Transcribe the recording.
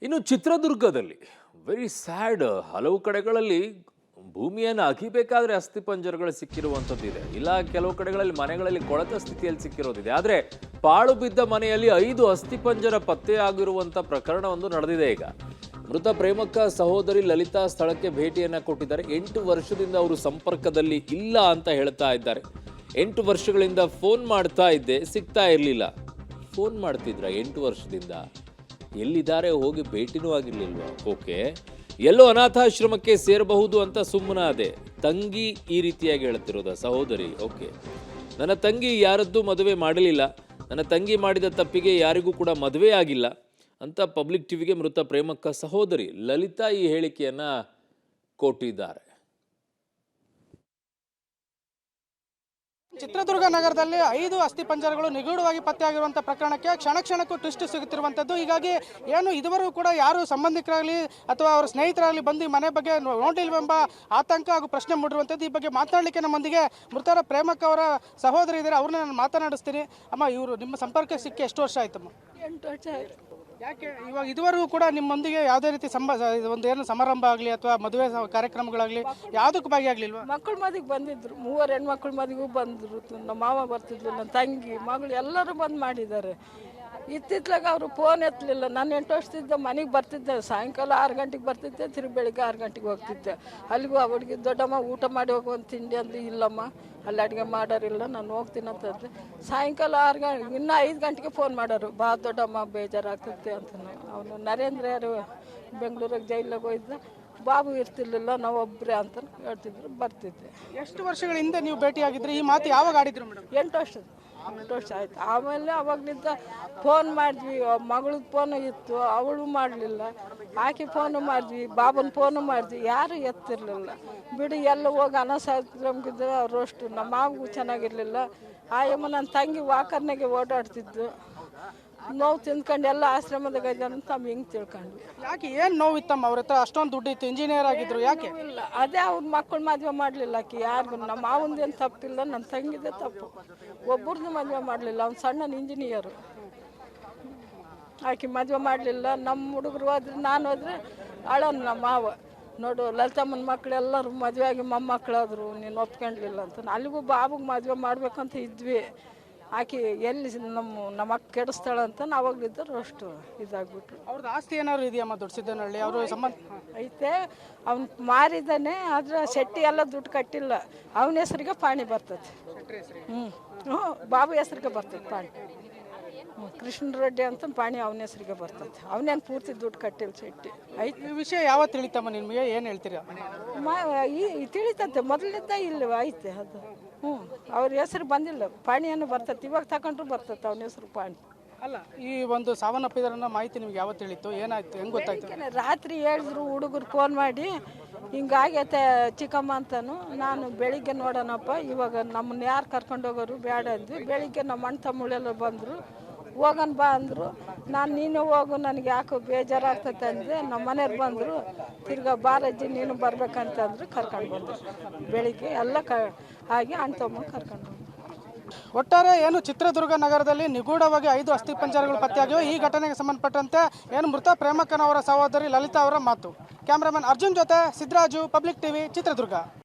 ಇನ್ನು ಚಿತ್ರದುರ್ಗದಲ್ಲಿ very sad ಹಲವು ಕಡೆಗಳಲ್ಲಿ ಭೂಮಿಯನ್ನು ಅಗಿಬೇಕಾದ್ರೆ ಅಸ್ಥಿಪಂಜರಗಳು ಸಿಕ್ಕಿರುವಂಥದ್ದಿದೆ. ಇಲ್ಲ ಕೆಲವು ಕಡೆಗಳಲ್ಲಿ ಮನೆಗಳಲ್ಲಿ ಕೊಳೆತ ಸ್ಥಿತಿಯಲ್ಲಿ ಸಿಕ್ಕಿರೋದಿದೆ. ಆದರೆ ಪಾಳು ಬಿದ್ದ ಮನೆಯಲ್ಲಿ 5 ಅಸ್ಥಿಪಂಜರ ಪತ್ತೆಯಾಗಿರುವಂಥ ಪ್ರಕರಣವೊಂದು ನಡೆದಿದೆ. ಈಗ ಮೃತ ಪ್ರೇಮಕ್ಕ ಸಹೋದರಿ ಲಲಿತಾ ಸ್ಥಳಕ್ಕೆ ಭೇಟಿಯನ್ನು ಕೊಟ್ಟಿದ್ದಾರೆ. 8 ವರ್ಷದಿಂದ ಅವರು ಸಂಪರ್ಕದಲ್ಲಿ ಇಲ್ಲ ಅಂತ ಹೇಳ್ತಾ ಇದ್ದಾರೆ. 8 ವರ್ಷಗಳಿಂದ ಫೋನ್ ಮಾಡ್ತಾ ಇದ್ದೆ, ಸಿಗ್ತಾ ಇರಲಿಲ್ಲ. ಫೋನ್ ಮಾಡ್ತಿದ್ರ 8 ವರ್ಷದಿಂದ, ಎಲ್ಲಿದ್ದಾರೆ ಹೋಗಿ ಭೇಟಿನೂ ಆಗಿರ್ಲಿಲ್ವಾ? ಓಕೆ, ಎಲ್ಲೋ ಅನಾಥಾಶ್ರಮಕ್ಕೆ ಸೇರಬಹುದು ಅಂತ ಸುಮ್ಮನಾದೆ. ತಂಗಿ ಈ ರೀತಿಯಾಗಿ ಹೇಳ್ತಿರೋದ ಸಹೋದರಿ. ಓಕೆ, ನನ್ನ ತಂಗಿ ಯಾರದ್ದೂ ಮದುವೆ ಮಾಡಲಿಲ್ಲ, ನನ್ನ ತಂಗಿ ಮಾಡಿದ ತಪ್ಪಿಗೆ ಯಾರಿಗೂ ಕೂಡ ಮದುವೆ ಆಗಿಲ್ಲ ಅಂತ ಪಬ್ಲಿಕ್ ಟಿವಿಗೆ ಮೃತ ಪ್ರೇಮಕ್ಕ ಸಹೋದರಿ ಲಲಿತಾ ಈ ಹೇಳಿಕೆಯನ್ನ ಕೊಟ್ಟಿದ್ದಾರೆ. ಚಿತ್ರದುರ್ಗ ನಗರದಲ್ಲಿ 5 ಅಸ್ಥಿಪಂಜರಗಳು ನಿಗೂಢವಾಗಿ ಪತ್ತೆಯಾಗಿರುವಂಥ ಪ್ರಕರಣಕ್ಕೆ ಕ್ಷಣ ಕ್ಷಣಕ್ಕೂ ಟ್ವಿಸ್ಟ್ ಸಿಗುತ್ತಿರುವಂಥದ್ದು. ಹೀಗಾಗಿ ಏನು ಇದುವರೆಗೂ ಕೂಡ ಯಾರು ಸಂಬಂಧಿಕರಾಗಲಿ ಅಥವಾ ಅವರ ಸ್ನೇಹಿತರಾಗಲಿ ಬಂದು ಮನೆ ಬಗ್ಗೆ ನೋಡಿಲ್ವೆಂಬ ಆತಂಕ ಹಾಗೂ ಪ್ರಶ್ನೆ ಮೂಡಿರುವಂಥದ್ದು. ಈ ಬಗ್ಗೆ ಮಾತನಾಡಲಿಕ್ಕೆ ನಮ್ಮೊಂದಿಗೆ ಮೃತರ ಪ್ರೇಮಕ್ಕ ಅವರ ಸಹೋದರಿ ಇದ್ದಾರೆ, ಅವ್ರನ್ನ ನಾನು ಮಾತನಾಡಿಸ್ತೀನಿ. ಅಮ್ಮ, ಇವರು ನಿಮ್ಮ ಸಂಪರ್ಕ ಸಿಕ್ಕಿ ಎಷ್ಟು ವರ್ಷ ಆಯ್ತಮ್ಮ? 8 ವರ್ಷ ಆಯ್ತು. ಯಾಕೆ ಇವಾಗ ಇದುವರೆಗೂ ಕೂಡ ನಿಮ್ಮೊಂದಿಗೆ ಯಾವುದೇ ರೀತಿ ಒಂದು ಏನು ಸಮಾರಂಭ ಆಗಲಿ ಅಥವಾ ಮದುವೆ ಕಾರ್ಯಕ್ರಮಗಳಾಗಲಿ ಯಾವುದಕ್ಕೂ ಭಾಗಿಯಾಗಲಿಲ್ವಾ? ಮಕ್ಕಳ ಮದಿಗೆ ಬಂದಿದ್ರು, 3 ಹೆಣ್ಮಕ್ಳ ಮದಿಗೂ ಬಂದರು. ನಮ್ಮ ಮಾವ ಬರ್ತಿದ್ಲು, ನನ್ನ ತಂಗಿ ಮಗಳು ಎಲ್ಲರೂ ಬಂದು ಮಾಡಿದ್ದಾರೆ. ಇತ್ತಿತ್ಲಾಗ ಅವರು ಫೋನ್ ಎತ್ತಲಿಲ್ಲ. ನಾನು 8 ವರ್ಷದಿಂದ ಮನೆಗೆ ಬರ್ತಿದ್ದೆ, ಸಾಯಂಕಾಲ 6 ಗಂಟೆಗೆ ಬರ್ತಿದ್ದೆ, ತಿರುಗಿ ಬೆಳಿಗ್ಗೆ 6 ಗಂಟೆಗೆ ಹೋಗ್ತಿದ್ದೆ. ಅಲ್ಲಿಗೂ ಅವಳಿಗೆ ದೊಡ್ಡಮ್ಮ ಊಟ ಮಾಡಿ ಹೋಗುವಂತ ತಿಂಡಿ ಅಂದ್ರೆ ಇಲ್ಲಮ್ಮ, ಅಲ್ಲಿ ಅಡುಗೆ ಮಾಡೋರಿಲ್ಲ, ನಾನು ಹೋಗ್ತೀನಿ ಅಂತಂದ್ರೆ ಸಾಯಂಕಾಲ 6 ಗಂಟೆ ಇನ್ನೂ 5 ಗಂಟೆಗೆ ಫೋನ್ ಮಾಡೋರು, ಬಾ ದೊಡ್ಡಮ್ಮ ಬೇಜಾರಾಗ್ತೈತೆ ಅಂತ. ಅವನು ನರೇಂದ್ರ ಯಾರು ಬೆಂಗಳೂರಿಗೆ ಜೈಲಿಗೆ ಹೋಗಿದ್ದ, ಬಾಬು ಇರ್ತಿರ್ಲಿಲ್ಲ, ನಾವು ಒಬ್ಬರೇ ಅಂತ ಹೇಳ್ತಿದ್ರು, ಬರ್ತಿದ್ದೆ. ಎಷ್ಟು ವರ್ಷಗಳ ಹಿಂದೆ ನೀವು ಭೇಟಿಯಾಗಿದ್ರಿ? ಈ ಮಾತು ಯಾವಾಗ ಆಡಿದ್ರು ಮೇಡಮ್? 8 ವರ್ಷ ಆಯ್ತು. ಆಮೇಲೆ ಅವಾಗಲಿಂದ ಫೋನ್ ಮಾಡಿದ್ವಿ, ಮಗಳದ್ದು ಫೋನು ಇತ್ತು, ಅವಳು ಮಾಡಲಿಲ್ಲ. ಆಕೆ ಫೋನು ಮಾಡಿದ್ವಿ, ಬಾಬನ ಫೋನು ಮಾಡಿದ್ವಿ, ಯಾರು ಎತ್ತಿರಲಿಲ್ಲ. ಬಿಡಿ ಎಲ್ಲ ಹೋಗಿ ಅನಾಥಾಶ್ರಮಕ್ಕಿದ್ರೆ ಅವರು ಅಷ್ಟು. ನಮ್ಮ ಮಾವಿಗೂ ಚೆನ್ನಾಗಿರಲಿಲ್ಲ. ಆಯಮ್ಮ ನನ್ನ ತಂಗಿ ವಾಕರ್ನಾಗೆ ಓಡಾಡ್ತಿದ್ದು, ನೋವು ತಿಂದ್ಕೊಂಡು ಎಲ್ಲ ಆಶ್ರಮದಾಗ ಇದ್ದಾನಂತ ನಾವು ಹಿಂಗೆ ತಿಳ್ಕೊಂಡ್ವಿ. ಯಾಕೆ ಏನು ನೋವಿತ್ತಮ್ಮ? ಅವ್ರ ಹತ್ರ ಅಷ್ಟೊಂದು ದುಡ್ಡು ಇತ್ತು, ಇಂಜಿನಿಯರ್ ಆಗಿದ್ರು, ಯಾಕೆ ಇಲ್ಲ? ಅದೇ ಅವ್ರ ಮಕ್ಕಳು ಮದುವೆ ಮಾಡಲಿಲ್ಲ ಆಕೆ ಯಾರಿಗೂ. ನಮ್ಮ ಮಾವಂದೇನು ತಪ್ಪಿಲ್ಲ, ನನ್ನ ತಂಗಿದೇ ತಪ್ಪು. ಒಬ್ಬರದ್ದು ಮದುವೆ ಮಾಡಲಿಲ್ಲ, ಅವ್ನು ಸಣ್ಣ ಇಂಜಿನಿಯರು. ಆಕೆ ಮದುವೆ ಮಾಡಲಿಲ್ಲ. ನಮ್ಮ ಹುಡುಗರು ಹೋದ್ರೆ, ನಾನು ಹೋದ್ರೆ ಅಳೋನು ನಮ್ಮ ಮಾವ, ನೋಡು ಲಲಿತಮ್ಮನ ಮಕ್ಕಳೆಲ್ಲರೂ ಮದುವೆ ಆಗಿ ಮೊಮ್ಮಕ್ಕಳಾದ್ರು, ನೀನು ಒಪ್ಕೊಂಡ್ಲಿಲ್ಲ ಅಂತ. ಅಲ್ಲಿಗೂ ಬಾಬುಗೆ ಮದುವೆ ಮಾಡ್ಬೇಕಂತ ಇದ್ವಿ. ಆಕೆ ಎಲ್ಲಿ ನಮ್ಮ ಅಕ್ಕ ಕೆಡಿಸ್ತಾಳ ಅಂತ ನಾವಾಗಲಿದ್ದರು ಅಷ್ಟು ಇದಾಗ್ಬಿಟ್ರು. ಅವ್ರದ್ದು ಆಸ್ತಿ ಏನಾದ್ರು ಇದೆಯಮ್ಮ? ದೊಡ್ಡಸಿದ್ದನಹಳ್ಳಿ ಅವರು ಸಂಬಂಧ ಐತೆ, ಅವ್ನು ಮಾರಿದ್ದಾನೆ. ಆದ್ರೆ ಶೆಟ್ಟಿ ಎಲ್ಲ ದುಡ್ಡು ಕಟ್ಟಿಲ್ಲ. ಅವನ ಹೆಸರಿಗೆ ಪಾಣಿ ಬರ್ತದೆ. ಹ್ಞೂ ಬಾಬು ಹೆಸ್ರಿಗೆ ಬರ್ತದೆ ಪಾಣಿ. ಕೃಷ್ಣ ರೆಡ್ಡಿ ಅಂತ ಪಾಣಿ ಅವನ ಹೆಸರಿಗೆ ಬರ್ತದೆ. ಅವನೇನು ಪೂರ್ತಿ ದುಡ್ಡು ಕಟ್ಟಿಲ್ಲ ಶೆಟ್ಟಿ. ಐತೆ. ಈ ವಿಷಯ ಯಾವತ್ತು ತಿಳಿತಮ್ಮ ನಿಮಗೆ? ಏನು ಹೇಳ್ತೀರಾ? ತಿಳಿತಂತೆ ಮೊದಲಿದ್ದ ಇಲ್ಲವ ಐತೆ ಅದು. ಅವ್ರ ಹೆಸರು ಬಂದಿಲ್ಲ, ಪಾಣಿಯನ್ನು ಬರ್ತೈತೆ. ಇವಾಗ ತಗೊಂಡ್ರು ಬರ್ತೈತೆ ಅವನ ಹೆಸರು ಪಾಣಿ. ಅಲ್ಲ, ಈ ಒಂದು ಸಾವನ್ನಪ್ಪಿದ್ರನ್ನ ಮಾಹಿತಿ ನಿಮ್ಗೆ ಯಾವತ್ತು ತಿಳಿತು? ಏನಾಯ್ತು? ಹೆಂಗೆ ಗೊತ್ತಾಯ್ತು? ರಾತ್ರಿ ಹೇಳಿದ್ರು ಹುಡುಗರು ಫೋನ್ ಮಾಡಿ, ಹಿಂಗಾಗೈತೆ ಚಿಕ್ಕಮ್ಮ ಅಂತನು. ನಾನು ಬೆಳಿಗ್ಗೆ ನೋಡೋಣಪ್ಪ, ಇವಾಗ ನಮ್ಮನ್ನ ಯಾರು ಕರ್ಕೊಂಡು ಹೋಗೋರು ಬೇಡ ಅಂದ್ವಿ. ಬೆಳಿಗ್ಗೆ ನಮ್ಮ ಅಣ್ಣ ತಮ್ಮಳೆಲ್ಲ ಬಂದರು, ಹೋಗೋಣ ಬಾ ಅಂದರು. ನಾನು ನೀನು ಹೋಗು, ನನಗೆ ಯಾಕೋ ಬೇಜಾರಾಗ್ತೈತೆ ಅಂದೆ. ನಮ್ಮ ಮನೆಯವ್ರು ಬಂದರು, ತಿರ್ಗಾ ಬಾರಜ್ಜಿ ನೀನು ಬರ್ಬೇಕಂತಂದ್ರು, ಕರ್ಕೊಂಡು ಬಂದರು. ಬೆಳಿಗ್ಗೆ ಎಲ್ಲ ಹಾಗೆ ಅಣ್ಣ ತಮ್ಮ ಕರ್ಕೊಂಡು ಬಂದರು. ಒಟ್ಟಾರೆ ಏನು ಚಿತ್ರದುರ್ಗ ನಗರದಲ್ಲಿ ನಿಗೂಢವಾಗಿ 5 ಅಸ್ಥಿಪಂಜರಗಳು ಪತ್ತೆಯಾಗಿವೆ. ಈ ಘಟನೆಗೆ ಸಂಬಂಧಪಟ್ಟಂತೆ ಏನು ಮೃತ ಪ್ರೇಮಕ್ಕನವರ ಸಹೋದರಿ ಲಲಿತಾ ಅವರ ಮಾತು. ಕ್ಯಾಮ್ರಾಮನ್ ಅರ್ಜುನ್ ಜೊತೆ ಸಿದ್ದರಾಜು, ಪಬ್ಲಿಕ್ ಟಿವಿ, ಚಿತ್ರದುರ್ಗ.